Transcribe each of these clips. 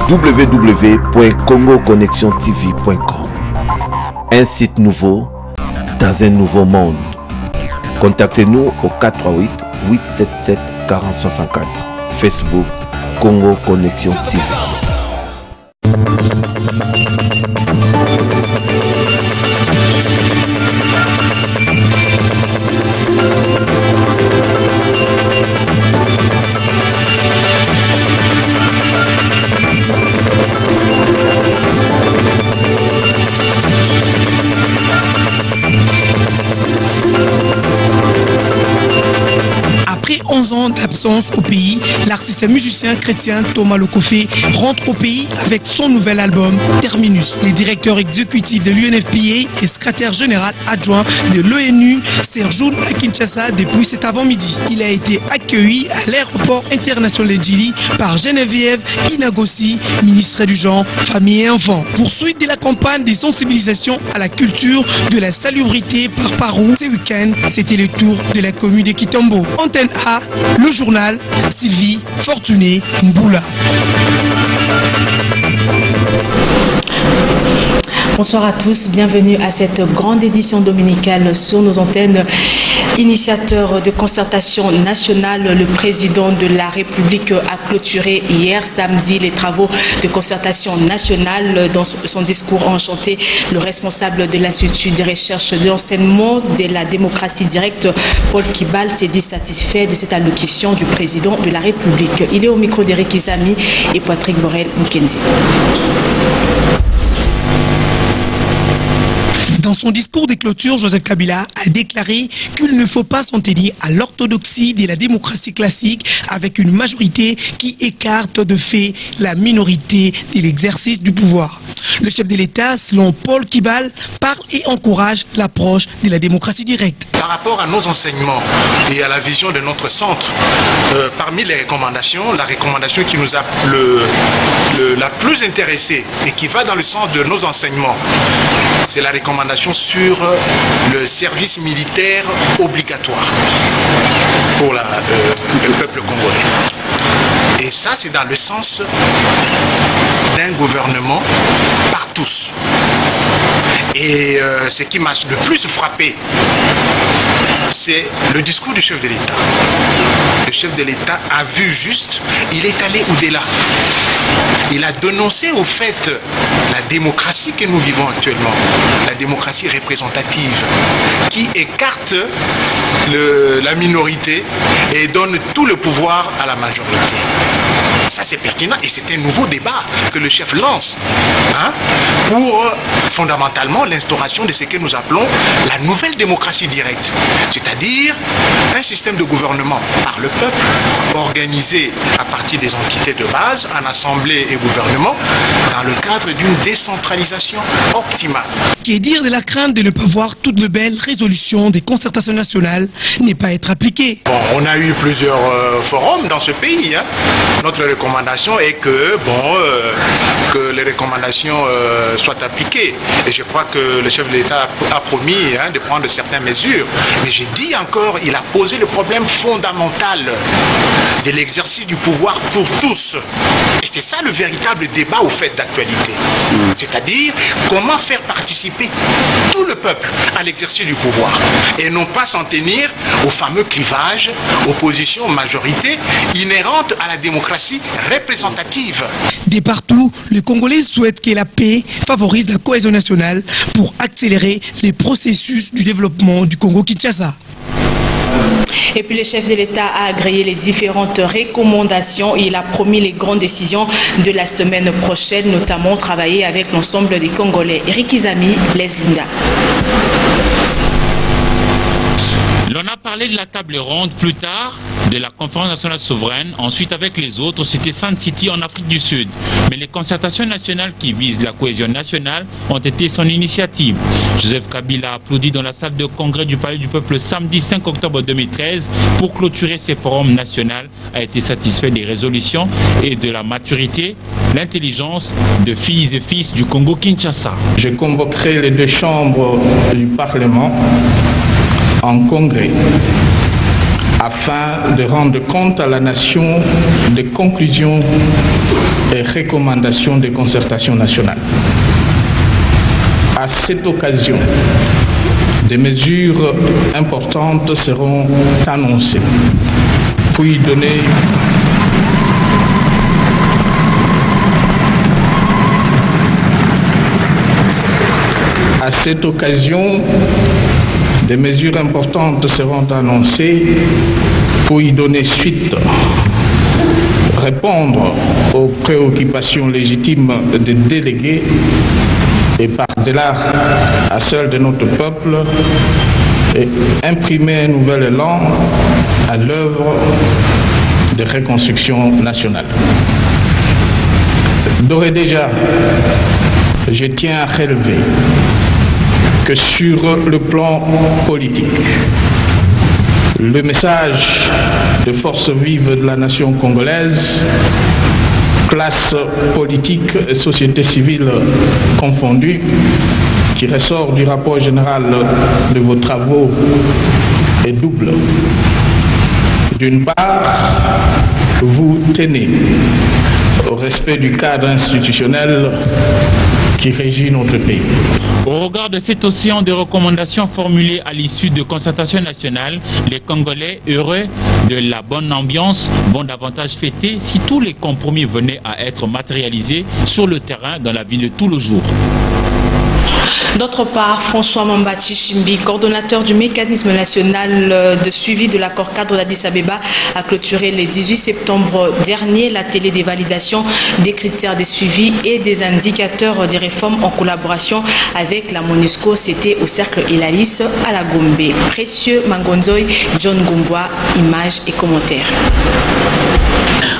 www.congoconnexiontv.com. Un site nouveau dans un nouveau monde. Contactez-nous au 438 877 4064. Facebook Congo Connexion TV. Après 11 ans d'absence au pays, l'artiste musicien chrétien Thomas Lokofé rentre au pays avec son nouvel album Terminus. Le directeur exécutif de l'UNFPA et secrétaire général adjoint de l'ONU séjourne à Kinshasa depuis cet avant-midi. Il a été accueilli à l'aéroport international de Djili par Geneviève Inagossi, ministre du Genre, Famille et Enfants. Poursuite de la campagne de sensibilisation à la culture de la salubrité par Parou. Ce week-end, c'était le tour de la commune de Kitombo. Antenne A, le journal, Sylvie Fortuné Mboula. Bonsoir à tous, bienvenue à cette grande édition dominicale sur nos antennes. Initiateur de concertation nationale, le président de la République a clôturé hier samedi les travaux de concertation nationale. Dans son discours enchanté, le responsable de l'Institut de recherche de l'enseignement de la démocratie directe, Paul Kibal, s'est dit satisfait de cette allocution du président de la République. Il est au micro d'Eric Izami et Patrick Borel-Mukenzi. Dans son discours de clôture, Joseph Kabila a déclaré qu'il ne faut pas s'en tenir à l'orthodoxie de la démocratie classique avec une majorité qui écarte de fait la minorité de l'exercice du pouvoir. Le chef de l'État, selon Paul Kibal, parle et encourage l'approche de la démocratie directe. Par rapport à nos enseignements et à la vision de notre centre, parmi les recommandations, la recommandation qui nous a la plus intéressée et qui va dans le sens de nos enseignements, c'est la recommandation sur le service militaire obligatoire pour le peuple congolais. Et ça, c'est dans le sens d'un gouvernement par tous. Et ce qui m'a le plus frappé, c'est le discours du chef de l'État. Le chef de l'État a vu juste, il est allé au-delà. Il a dénoncé au fait la démocratie que nous vivons actuellement, la démocratie représentative, qui écarte la minorité et donne tout le pouvoir à la majorité. Ça c'est pertinent et c'est un nouveau débat que le chef lance pour fondamentalement l'instauration de ce que nous appelons la nouvelle démocratie directe, c'est-à-dire un système de gouvernement par le peuple, organisé à partir des entités de base, en assemblée et gouvernement, dans le cadre d'une décentralisation optimale. Qui est dire de la crainte de ne pas voir toutes les belles résolutions des concertations nationales n'est pas être appliquées. Bon, on a eu plusieurs forums dans ce pays. Notre recommandation est que, que les recommandations soient appliquées. Et je crois que le chef de l'État a promis de prendre certaines mesures. Mais j'ai dit encore, il a posé le problème fondamental de l'exercice du pouvoir pour tous. Et c'est ça le véritable débat au fait d'actualité. C'est-à-dire comment faire participer tout le peuple à l'exercice du pouvoir et non pas s'en tenir au fameux clivage opposition-majorité inhérente à la démocratie représentative. De partout, les Congolais souhaitent que la paix favorise la cohésion nationale pour accélérer les processus du développement du Congo-Kinshasa. Et puis le chef de l'État a agréé les différentes recommandations et il a promis les grandes décisions de la semaine prochaine, notamment travailler avec l'ensemble des Congolais. Eric Izami, Blaise Lunda. L'on a parlé de la table ronde plus tard, de la conférence nationale souveraine, ensuite avec les autres, c'était Sun City en Afrique du Sud. Mais les concertations nationales qui visent la cohésion nationale ont été son initiative. Joseph Kabila a applaudi dans la salle de congrès du Palais du Peuple samedi 5 octobre 2013 pour clôturer ces forums nationaux, a été satisfait des résolutions et de la maturité, l'intelligence de filles et fils du Congo-Kinshasa. Je convoquerai les deux chambres du Parlement en congrès afin de rendre compte à la nation des conclusions et recommandations de concertation nationale. À cette occasion, des mesures importantes seront annoncées pour y donner suite, répondre aux préoccupations légitimes des délégués et par-delà à celles de notre peuple et imprimer un nouvel élan à l'œuvre de reconstruction nationale. D'ores et déjà, je tiens à relever que sur le plan politique, le message de force vive de la nation congolaise, classe politique et société civile confondues, qui ressort du rapport général de vos travaux est double. D'une part, vous tenez au respect du cadre institutionnel qui régit notre pays. Au regard de cet océan de recommandations formulées à l'issue de concertation nationale, les Congolais, heureux de la bonne ambiance, vont davantage fêter si tous les compromis venaient à être matérialisés sur le terrain dans la vie de tous les jours. D'autre part, François Mambachi Chimbi, coordonnateur du mécanisme national de suivi de l'accord cadre d'Addis Abeba, a clôturé le 18 septembre dernier la télé des validations des critères de suivi et des indicateurs des réformes en collaboration avec la MONUSCO. C'était au Cercle Elalis à la Gombe. Précieux Mangonzoy, John Gumboa, images et commentaires.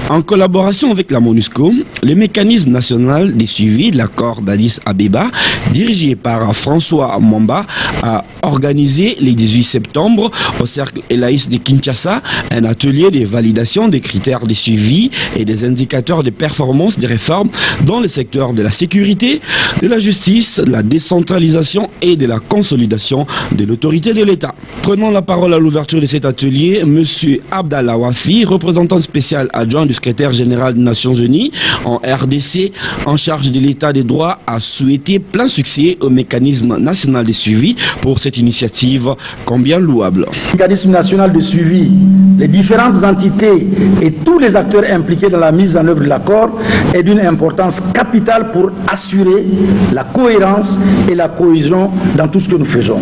En collaboration avec la MONUSCO, le mécanisme national de suivi de l'accord d'Addis Abeba, dirigé par François Mamba, a organisé le 18 septembre au Cercle Elaïs de Kinshasa un atelier de validation des critères de suivi et des indicateurs de performance des réformes dans le secteur de la sécurité, de la justice, de la décentralisation et de la consolidation de l'autorité de l'État. Prenant la parole à l'ouverture de cet atelier, M. Abdallah Wafi, représentant spécial adjoint du secrétaire général des Nations Unies en RDC en charge de l'état des droits, a souhaité plein succès au mécanisme national de suivi pour cette initiative combien louable. Le mécanisme national de suivi, les différentes entités et tous les acteurs impliqués dans la mise en œuvre de l'accord est d'une importance capitale pour assurer la cohérence et la cohésion dans tout ce que nous faisons.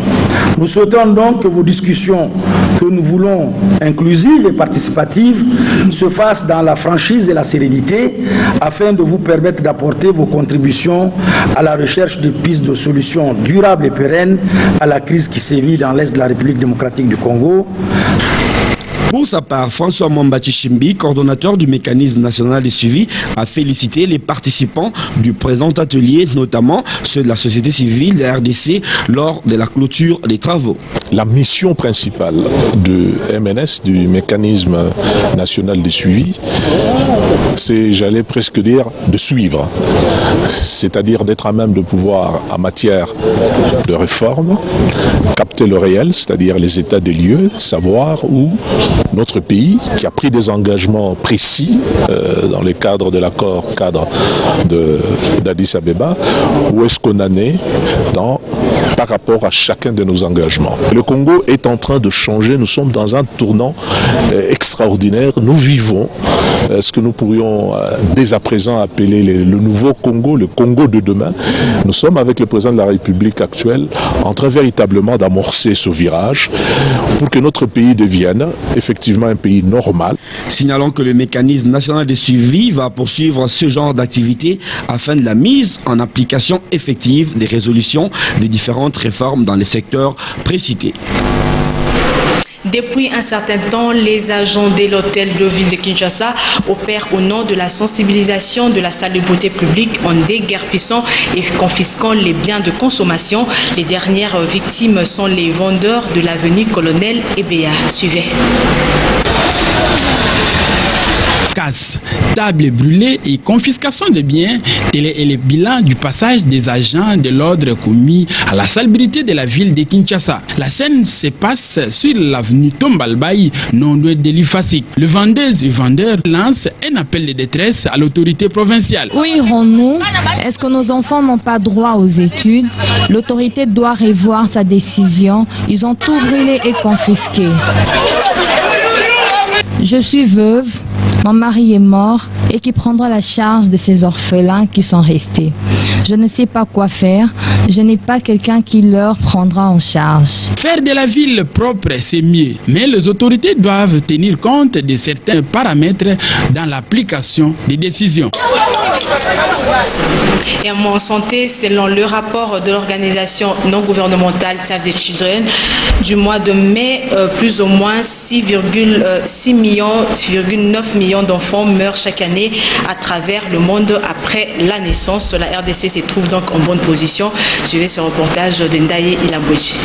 Nous souhaitons donc que vos discussions, que nous voulons inclusives et participatives, se fassent dans la franchise et la sérénité afin de vous permettre d'apporter vos contributions à la recherche de pistes de solutions durables et pérennes à la crise qui sévit dans l'Est de la République démocratique du Congo. Pour sa part, François Mambachi Chimbi, coordonnateur du mécanisme national de suivi, a félicité les participants du présent atelier, notamment ceux de la société civile de la RDC, lors de la clôture des travaux. La mission principale du MNS, du mécanisme national de suivi, c'est, j'allais presque dire, de suivre. C'est-à-dire d'être à même de pouvoir, en matière de réforme, capter le réel, c'est-à-dire les états des lieux, savoir où notre pays, qui a pris des engagements précis dans le cadre de l'accord cadre d'Addis Abeba, où est-ce qu'on en est par rapport à chacun de nos engagements. Le Congo est en train de changer, nous sommes dans un tournant extraordinaire, nous vivons ce que nous pourrions dès à présent appeler le nouveau Congo, le Congo de demain. Nous sommes avec le président de la République actuelle en train véritablement d'amorcer ce virage pour que notre pays devienne effectivement un pays normal. Signalons que le mécanisme national de suivi va poursuivre ce genre d'activité afin de la mise en application effective des résolutions des différentes réformes dans les secteurs précités. Depuis un certain temps, les agents de l'hôtel de ville de Kinshasa opèrent au nom de la sensibilisation de la salubrité publique en déguerpissant et confisquant les biens de consommation. Les dernières victimes sont les vendeurs de l'avenue Colonel Ebea. Suivez. casse, tables brûlées et confiscation de biens. Tel est le bilan du passage des agents de l'ordre commis à la salubrité de la ville de Kinshasa. La scène se passe sur l'avenue Tombalbaye, non loin de l'Ifasik. Le vendeuse et vendeur lance un appel de détresse à l'autorité provinciale. Où irons-nous? Est-ce que nos enfants n'ont pas droit aux études? L'autorité doit revoir sa décision. Ils ont tout brûlé et confisqué. Je suis veuve, mon mari est mort et qui prendra la charge de ces orphelins qui sont restés. Je ne sais pas quoi faire, je n'ai pas quelqu'un qui leur prendra en charge. Faire de la ville propre, c'est mieux, mais les autorités doivent tenir compte de certains paramètres dans l'application des décisions. Et en santé, selon le rapport de l'organisation non gouvernementale Save the Children du mois de mai, plus ou moins 6,9 millions d'enfants meurent chaque année à travers le monde après la naissance. La RDC se trouve donc en bonne position. Suivez ce reportage de Ndaye Ilambouji.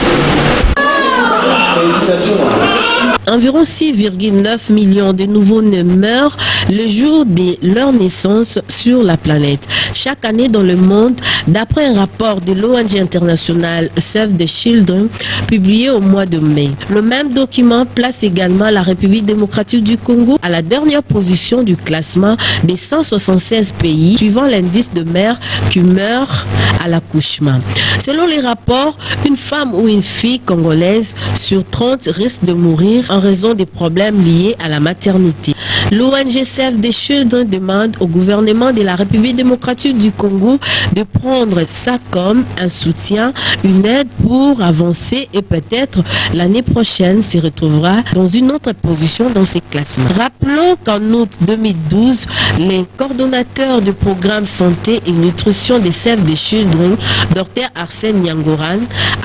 Environ 6,9 millions de nouveau-nés meurent le jour de leur naissance sur la planète. Chaque année dans le monde, d'après un rapport de l'ONG internationale Save the Children, publié au mois de mai. Le même document place également la République démocratique du Congo à la dernière position du classement des 176 pays suivant l'indice de mères qui meurent à l'accouchement. Selon les rapports, une femme ou une fille congolaise sur 30 risque de mourir en raison des problèmes liés à la maternité. L'ONG Save the Children demande au gouvernement de la République démocratique du Congo de prendre ça comme un soutien, une aide pour avancer et peut-être l'année prochaine se retrouvera dans une autre position dans ces classements. Rappelons qu'en août 2012, les coordonnateurs du programme santé et nutrition de Save the Children, Dr Arsène Nyangoran,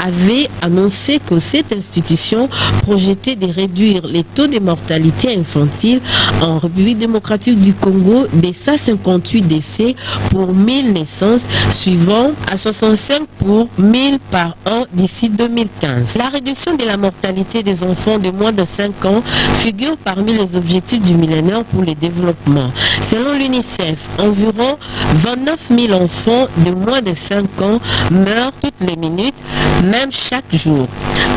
avaient annoncé que cette institution projetait de réduire les taux de mortalité infantile en République démocratique du Congo de 158 décès pour 1000 naissances, suivant à 65 pour 1000 par an d'ici 2015. La réduction de la mortalité des enfants de moins de 5 ans figure parmi les objectifs du millénaire pour le développement. Selon l'UNICEF, environ 29 000 enfants de moins de 5 ans meurent toutes les minutes, même chaque jour,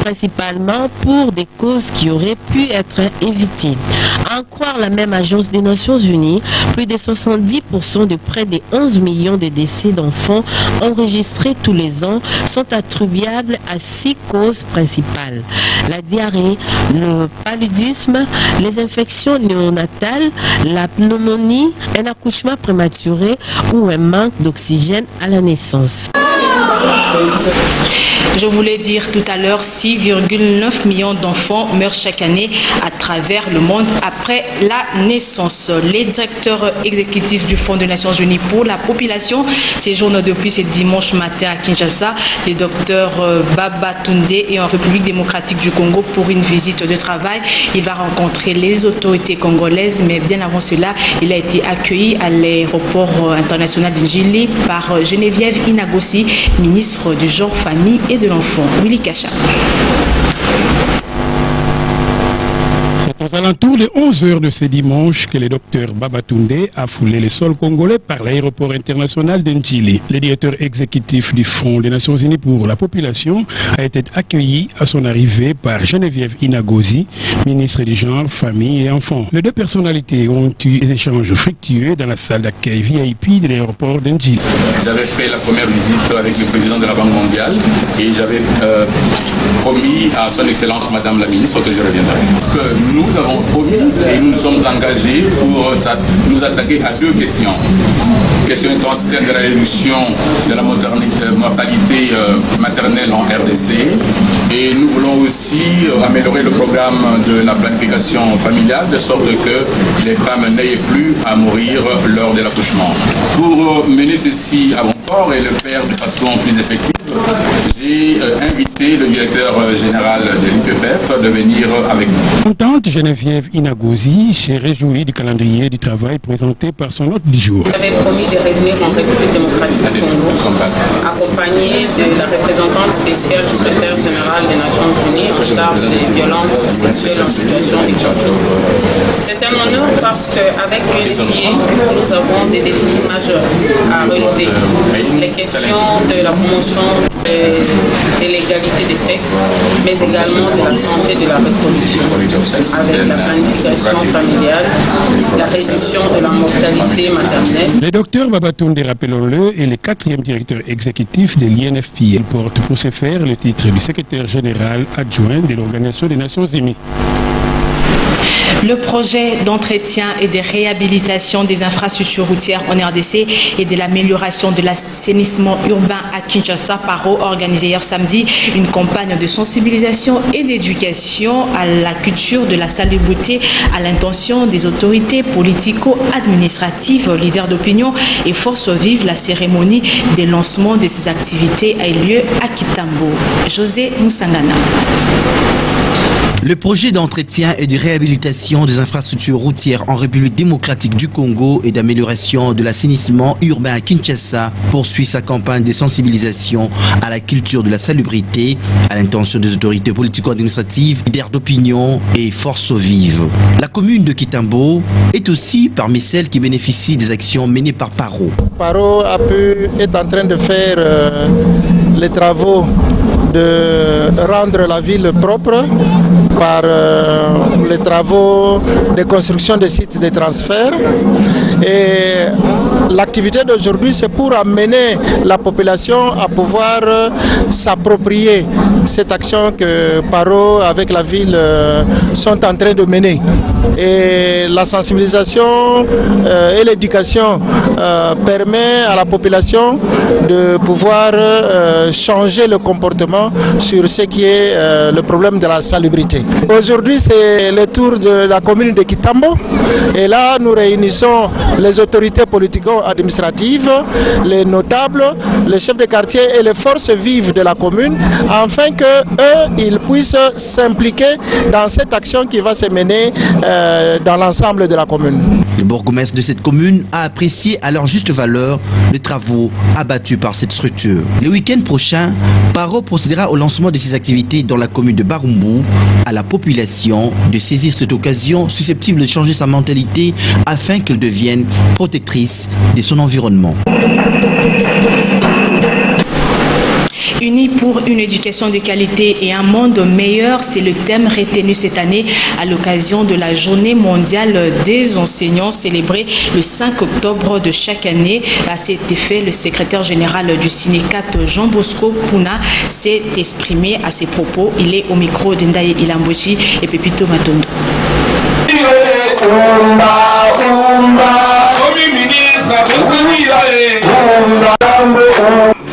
principalement pour des causes qui auraient pu être évitées. À en croire la même agence des Nations Unies, plus de 70% de près de 11 millions de décès d'enfants enregistrés tous les ans sont attribuables à 6 causes principales: la diarrhée, le paludisme, les infections néonatales, la pneumonie, un accouchement prématuré ou un manque d'oxygène à la naissance. Je voulais dire tout à l'heure, 6,9 millions d'enfants meurent chaque année à travers le monde après la naissance. Les directeurs exécutifs du Fonds des Nations Unies pour la population séjournent depuis ce dimanche matin à Kinshasa. Le docteur Babatunde est en République démocratique du Congo pour une visite de travail. Il va rencontrer les autorités congolaises, mais bien avant cela, il a été accueilli à l'aéroport international d'Njili par Geneviève Inagosi, ministre du genre, famille et de l'enfant. Willy Kacha. Aux alentours de 11 h de ce dimanche que le docteur Babatunde a foulé le sol congolais par l'aéroport international d'Njili. Le directeur exécutif du Fonds des Nations Unies pour la population a été accueilli à son arrivée par Geneviève Inagosi, ministre du genre, famille et enfants. Les deux personnalités ont eu des échanges fructueux dans la salle d'accueil VIP de l'aéroport d'Njili. J'avais fait la première visite avec le président de la Banque mondiale et j'avais promis à son excellence Madame la ministre que je reviendrai. Parce que nous avons promis et nous nous sommes engagés pour nous attaquer à deux questions. Question essentielle de la réduction de la mortalité maternelle en RDC, et nous voulons aussi améliorer le programme de la planification familiale de sorte que les femmes n'aient plus à mourir lors de l'accouchement. Pour mener ceci à bon port et le faire de façon plus effective, j'ai invité le directeur général de l'UPPF de venir avec nous. Contente Geneviève Inagozi s'est réjouie du calendrier du travail présenté par son hôte du jour. J'avais promis de revenir en République démocratique du Congo, accompagné de la représentante spéciale du secrétaire général des Nations Unies en charge des violences sexuelles en situation de conflit. C'est un honneur parce qu'avec UNFPA, nous avons des défis majeurs à relever. Les questions de la promotion de l'égalité des sexes, mais également de la santé de la reproduction, avec la planification familiale, la réduction de la mortalité maternelle. Le docteur Babatunde, rappelons-le, est le 4e directeur exécutif de l'INFPA. Il porte pour ce faire le titre du secrétaire général adjoint de l'Organisation des Nations Unies. Le projet d'entretien et de réhabilitation des infrastructures routières en RDC et de l'amélioration de l'assainissement urbain à Kinshasa, PARO, organisé hier samedi une campagne de sensibilisation et d'éducation à la culture de la salubrité à l'intention des autorités politico-administratives, leaders d'opinion et forces vives. La cérémonie de lancement de ces activités a eu lieu à Kitambo. José Moussangana. Le projet d'entretien et de réhabilitation des infrastructures routières en République démocratique du Congo et d'amélioration de l'assainissement urbain à Kinshasa poursuit sa campagne de sensibilisation à la culture de la salubrité à l'intention des autorités politico-administratives, leaders d'opinion et forces vives. La commune de Kitambo est aussi parmi celles qui bénéficient des actions menées par PARO. PARO est en train de faire les travaux de rendre la ville propre par les travaux de construction des sites de transfert. Et l'activité d'aujourd'hui, c'est pour amener la population à pouvoir s'approprier cette action que PARO avec la ville sont en train de mener. Et la sensibilisation et l'éducation permet à la population de pouvoir changer le comportement sur ce qui est le problème de la salubrité. Aujourd'hui, c'est le tour de la commune de Kitambo et là, nous réunissons les autorités politico-administratives, les notables, les chefs de quartier et les forces vives de la commune afin qu'eux, ils puissent s'impliquer dans cette action qui va se mener dans l'ensemble de la commune. Le bourgmestre de cette commune a apprécié à leur juste valeur les travaux abattus par cette structure. Le week-end prochain, PARO procédera au lancement de ses activités dans la commune de Barumbu, à la population de saisir cette occasion susceptible de changer sa mentalité afin qu'elle devienne protectrice de son environnement. Unis pour une éducation de qualité et un monde meilleur, c'est le thème retenu cette année à l'occasion de la Journée mondiale des enseignants célébrée le 5 octobre de chaque année. À cet effet, le secrétaire général du syndicat Jean Bosco Puna s'est exprimé à ses propos. Il est au micro d'Endaye Ilambochi et Pepito Matondo.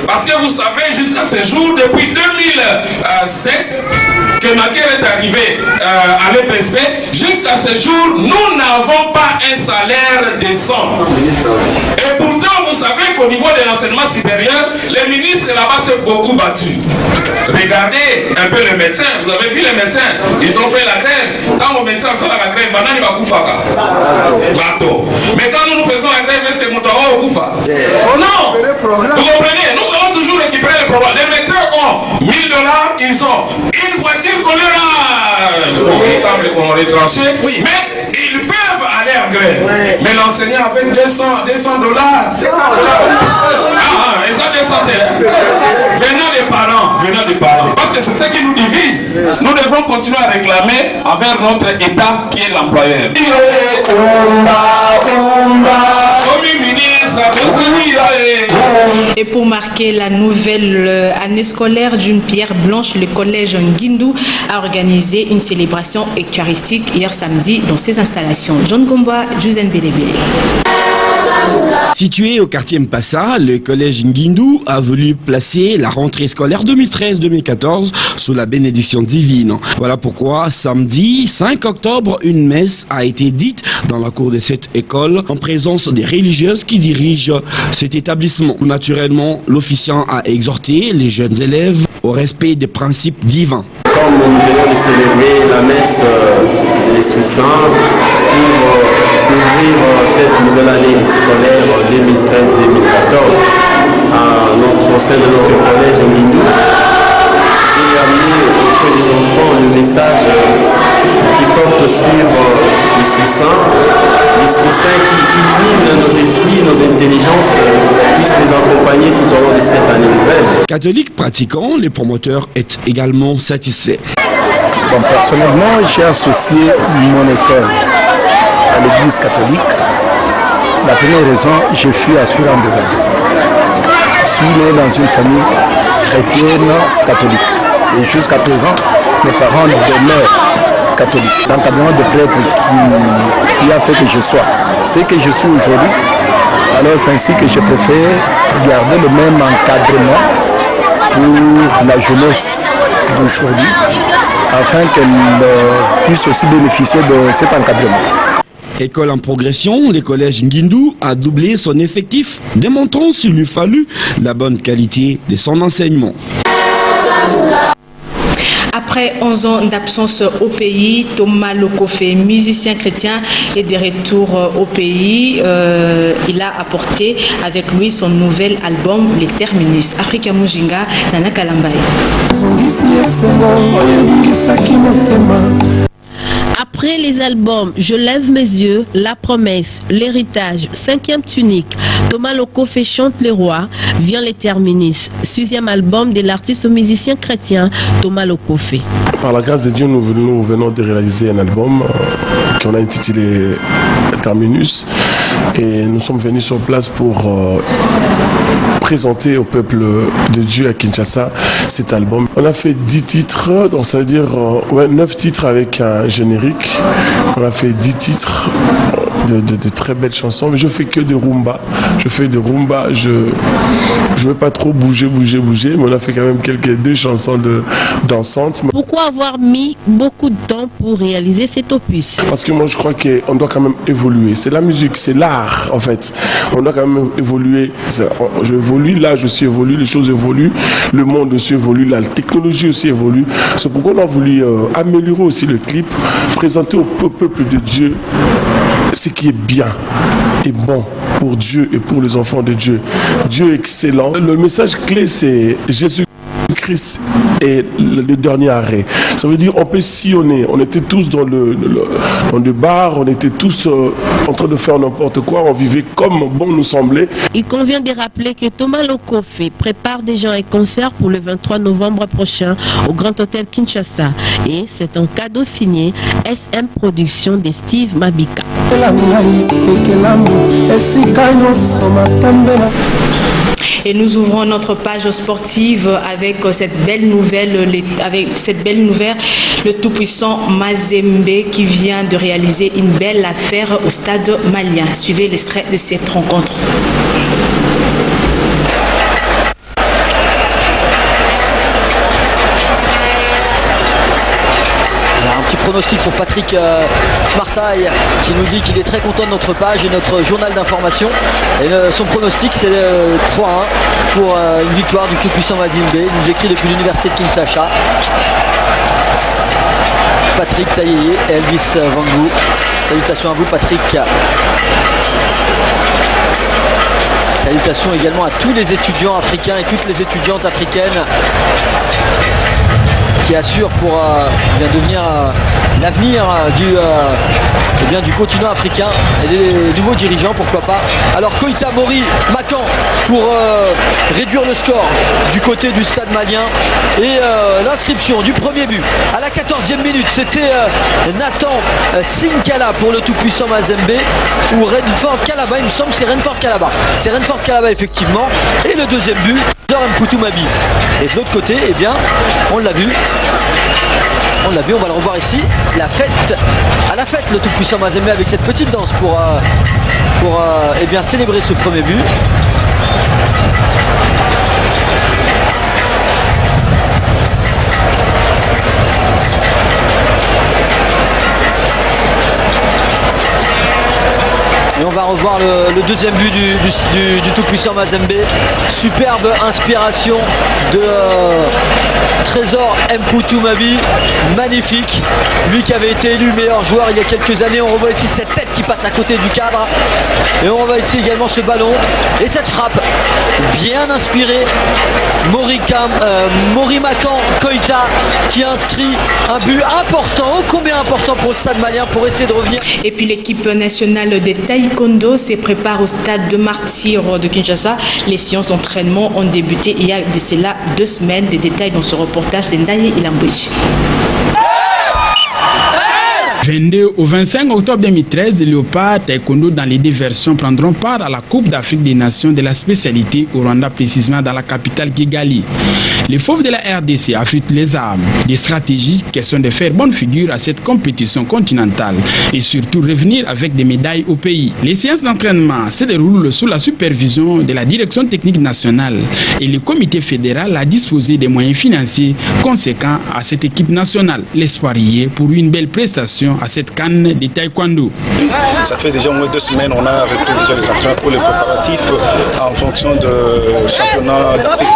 Parce que vous savez, jusqu'à ce jour, depuis 2007, que Maker est arrivé à l'EPSP, jusqu'à ce jour, nous n'avons pas un salaire décent. Et pourtant, vous savez qu'au niveau de l'enseignement supérieur, les ministres là-bas s'est beaucoup battu. Regardez un peu les médecins, vous avez vu les médecins, ils ont fait la grève. Quand vos médecins sont à la grève, banani va koufaka. Bateau. Mais quand nous faisons la grève, est-ce que nous avons koufa? Oh non! Vous comprenez? Nous avons toujours récupéré le problème. Les médecins ont $1000, ils ont une voiture qu'on leur a. Bon, il semble qu'on aurait tranché, oui. Mais ils peuvent aller en grève. Oui. Mais l'enseignant avec $200. Et ça 200 venant des parents. Parce que c'est ce qui nous divise. Nous devons continuer à réclamer envers notre État qui est l'employeur. Et pour marquer la nouvelle année scolaire d'une pierre blanche, le collège Nguindu a organisé une célébration eucharistique hier samedi dans ses installations. John Gomba, Jusen Belebele. Situé au quartier Mpassa, le collège Nguindou a voulu placer la rentrée scolaire 2013-2014 sous la bénédiction divine. Voilà pourquoi samedi 5 octobre, une messe a été dite dans la cour de cette école en présence des religieuses qui dirigent cet établissement. Naturellement, l'officiant a exhorté les jeunes élèves au respect des principes divins. Comme nous venons de célébrer la messe de l'Esprit Saint pour ouvrir cette nouvelle année scolaire 2013-2014 au sein de notre collège Nguindou et amener auprès des enfants le message qui porte sur l'Esprit Saint qui illumine nos esprits, nos intelligences, puisse nous accompagner tout au long de cette année nouvelle. Catholiques pratiquants, les promoteurs est également satisfaits. Bon, personnellement, j'ai associé mon école à l'église catholique. La première raison, j'ai fui aspirant des années. Je suis né dans une famille chrétienne catholique. Et jusqu'à présent, mes parents demeurent catholiques. L'encadrement de prêtre qui a fait que je sois ce que je suis aujourd'hui. Alors c'est ainsi que je préfère garder le même encadrement pour la jeunesse d'aujourd'hui, afin qu'elle puisse aussi bénéficier de cet encadrement. École en progression, le collège Nguindou a doublé son effectif, démontrant s'il lui fallut la bonne qualité de son enseignement. Après 11 ans d'absence au pays, Thomas Lokofé, musicien chrétien, est de retour au pays. Il a apporté avec lui son nouvel album, Les Terminus. Africa Mujinga, Nana Kalambaye. Après les albums Je lève mes yeux, La promesse, L'héritage, 5e tunique, Thomas Lokofé chante le roi, vient Les Terminus, 6e album de l'artiste musicien chrétien Thomas Lokofé. Par la grâce de Dieu, nous venons de réaliser un album qu'on a intitulé Terminus et nous sommes venus sur place pour présenter au peuple de Dieu à Kinshasa cet album. On a fait 10 titres, donc ça veut dire 9 titres avec un générique. On a fait 10 titres de très belles chansons, mais je fais que de rumba. Je fais de rumba, je ne veux pas trop bouger, mais on a fait quand même deux chansons dansantes. Pourquoi avoir mis beaucoup de temps pour réaliser cet opus? Parce que moi je crois qu'on doit quand même évoluer. C'est la musique, c'est l'art en fait. On doit quand même évoluer. J'évolue, l'âge aussi évolue, les choses évoluent, le monde aussi évolue, la technologie aussi évolue. C'est pourquoi on a voulu améliorer aussi le clip, présenter au peuple de Dieu ce qui est bien et bon pour Dieu et pour les enfants de Dieu. Dieu est excellent. Le message clé, c'est Jésus-Christ est le dernier arrêt. Ça veut dire on peut sillonner. On était tous dans le bar, on était tous en train de faire n'importe quoi, on vivait comme bon nous semblait. Il convient de rappeler que Thomas Lokofé prépare déjà un concert pour le 23 novembre prochain au Grand Hôtel Kinshasa. Et c'est un cadeau signé SM Production de Steve Mabika. Et nous ouvrons notre page sportive avec cette belle nouvelle, le tout-puissant Mazembe qui vient de réaliser une belle affaire au stade malien. Suivez l'extrait de cette rencontre. Pronostic pour Patrick Smartaille qui nous dit qu'il est très content de notre page et notre journal d'information. Et son pronostic c'est 3-1 pour une victoire du tout-puissant Mazembe. Il nous écrit depuis l'université de Kinshasa. Patrick Taillé et Elvis Vangou. Salutations à vous Patrick. Salutations également à tous les étudiants africains et toutes les étudiantes africaines qui assure pour devenir l'avenir du continent africain et des nouveaux dirigeants, pourquoi pas. Alors Koïta Mori Macan pour réduire le score du côté du stade malien et l'inscription du premier but à la 14e minute, c'était Nathan Sinkala pour le tout-puissant Mazembe ou Renford Kalaba, il me semble que c'est Renford Kalaba. C'est Renford Kalaba effectivement, et le deuxième but, Zoran Poutou Mabi. Et de l'autre côté, eh bien, on l'a vu, On l'a vu, on va le revoir ici. La fête, à la fête, le tout-puissant Mazembe avec cette petite danse pour eh bien, célébrer ce premier but. Et on va revoir le deuxième but du tout-puissant Mazembe. Superbe inspiration de Trésor Mputu Mabi. Magnifique. Lui qui avait été élu meilleur joueur il y a quelques années. On revoit ici cette tête qui passe à côté du cadre. Et on revoit ici également ce ballon. Et cette frappe bien inspirée. Morimakan Koita qui inscrit un but important. Oh, combien important pour le stade malien pour essayer de revenir. Et puis l'équipe nationale des taekwondo se prépare au stade de Martyr de Kinshasa. Les séances d'entraînement ont débuté il y a de cela 2 semaines. Des détails dans ce reportage de Ndaye Ilambouchi. 22 au 25 octobre 2013, les Léopards Taekwondo dans les 2 versions prendront part à la Coupe d'Afrique des Nations de la spécialité au Rwanda, précisément dans la capitale Kigali. Les fauves de la RDC affrontent les armes, des stratégies, question de faire bonne figure à cette compétition continentale et surtout revenir avec des médailles au pays. Les séances d'entraînement se déroulent sous la supervision de la direction technique nationale et le comité fédéral a disposé des moyens financiers conséquents à cette équipe nationale. L'espoir y est pour une belle prestation à cette canne de taekwondo. Ça fait déjà au moins 2 semaines, on a repris déjà les entraînements pour les préparatifs en fonction du championnat d'Afrique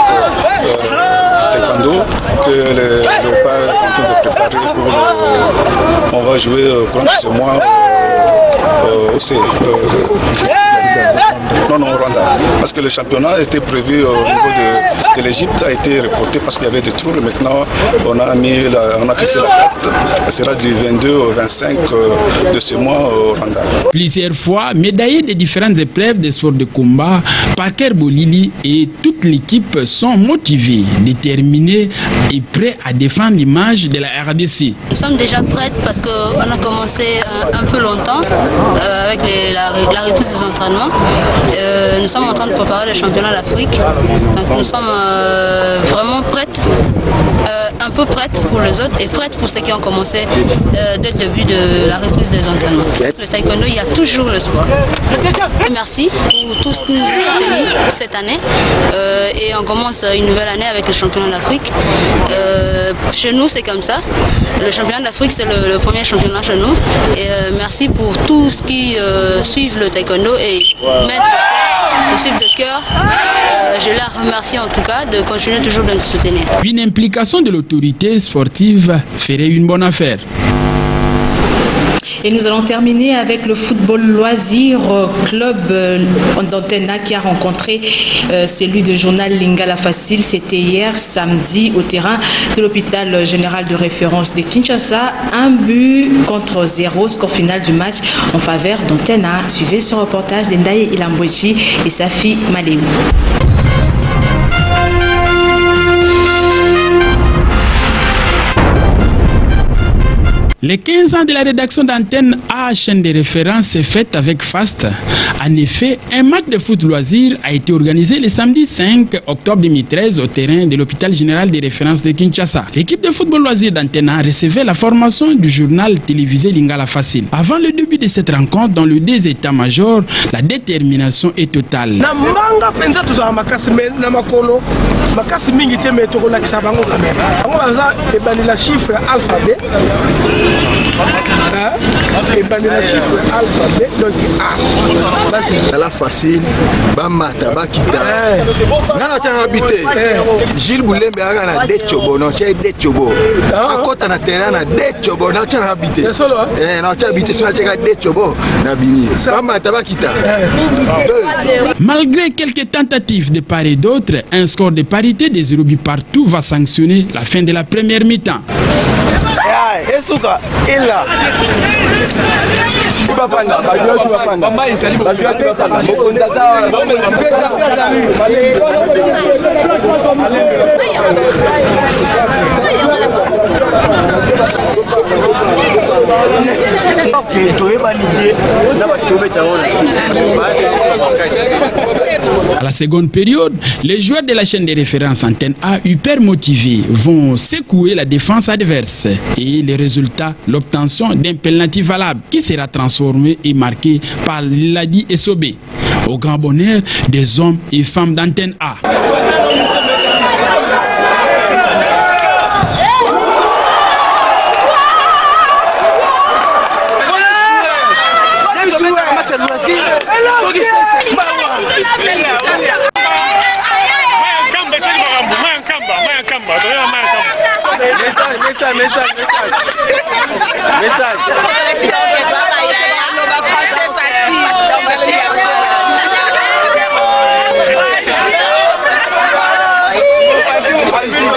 taekwondo que le Léopard est en train de préparer pour on va jouer au courant de ce mois non, au Rwanda. Parce que le championnat était prévu au niveau de l'Égypte, ça a été reporté parce qu'il y avait des troubles. Maintenant, on a fixé la date. Ça sera du 22 au 25 de ce mois au Rwanda. Plusieurs fois, médaillés des différentes épreuves des sports de combat, Parker Bolili et toute l'équipe sont motivés, déterminés et prêts à défendre l'image de la RDC. Nous sommes déjà prêts parce qu'on a commencé un peu longtemps avec la reprise des entraînements. Nous sommes en train de préparer le championnat d'Afrique. Donc nous sommes vraiment prêtes, un peu prêtes pour les autres et prêtes pour ceux qui ont commencé dès le début de la reprise des entraînements. Le taekwondo, il y a toujours l'espoir. Merci pour tout ce qui nous a soutenus cette année. Et on commence une nouvelle année avec le championnat d'Afrique. Chez nous, c'est comme ça. Le championnat d'Afrique, c'est le premier championnat chez nous. Et merci pour tous ceux qui suivent le taekwondo et mettent le suivre de cœur. Je la remercie en tout cas de continuer toujours de nous soutenir. Une implication de l'autorité sportive ferait une bonne affaire. Et nous allons terminer avec le football loisir club d'Antena qui a rencontré celui de journal Lingala Facile. C'était hier samedi au terrain de l'hôpital général de référence de Kinshasa. 1-0, score final du match en faveur d'Antena. Suivez ce reportage d'Endaye Ilambouchi et Safi Maléou. Les 15 ans de la rédaction d'Antenne A, chaîne de référence, s'est faite avec FAST. En effet, un match de foot loisir a été organisé le samedi 5 octobre 2013 au terrain de l'hôpital général de référence de Kinshasa. L'équipe de football loisir d'Antenne A recevait la formation du journal télévisé Lingala Facile. Avant le début de cette rencontre, dans le 2 états-majors, la détermination est totale. Et ben le chiffre alphabet donc A. C'est la facile. Bamata bakita. Nana tient habité. Gilles Boulembe a na dechobo non chez dechobo. Akota na terrain na dechobo na tient habité. Na tient habité sur la dechobo na bini. Bamata bakita. Malgré quelques tentatives de part et d'autre, un score de parité des 0 buts partout va sanctionner la fin de la première mi-temps. À la seconde période, les joueurs de la chaîne de référence Antenne A, hyper motivés, vont secouer la défense adverse. Et le résultat, l'obtention d'un penalty valable qui sera transformé et marqué par Ladi Essobé, au grand bonheur des hommes et femmes d'Antenne A.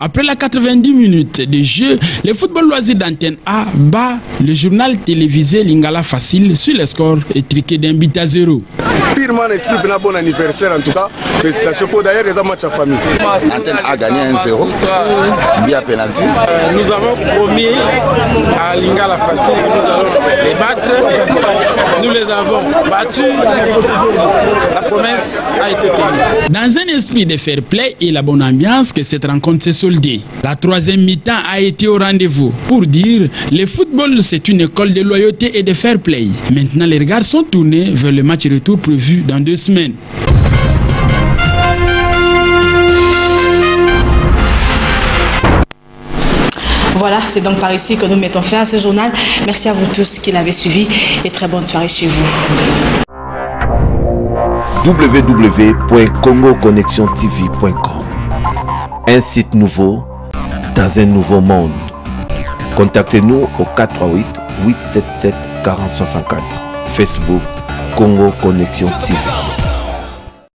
Après la 90 minutes de jeu, le football loisir d'Antenne A bat le journal télévisé Lingala Facile sur le score étriqué d'un but à 0. Pirement esprit, un bon anniversaire en tout cas. Félicitations pour d'ailleurs les matchs en famille. Antenne A a gagné 1-0 via penalty. Nous avons promis à Lingala Facile que nous allons les battre. Nous les avons battus. La promesse a été tenue. Dans un esprit de fair play et la bonne ambiance que cette rencontre s'est soldée. La troisième mi-temps a été au rendez-vous. Pour dire, le football c'est une école de loyauté et de fair play. Maintenant les regards sont tournés vers le match retour prévu dans 2 semaines. Voilà, c'est donc par ici que nous mettons fin à ce journal. Merci à vous tous qui l'avez suivi et très bonne soirée chez vous. www.congoconnexiontv.com. Un site nouveau dans un nouveau monde. Contactez-nous au 438 877 4064. Facebook Congo Connexion TV.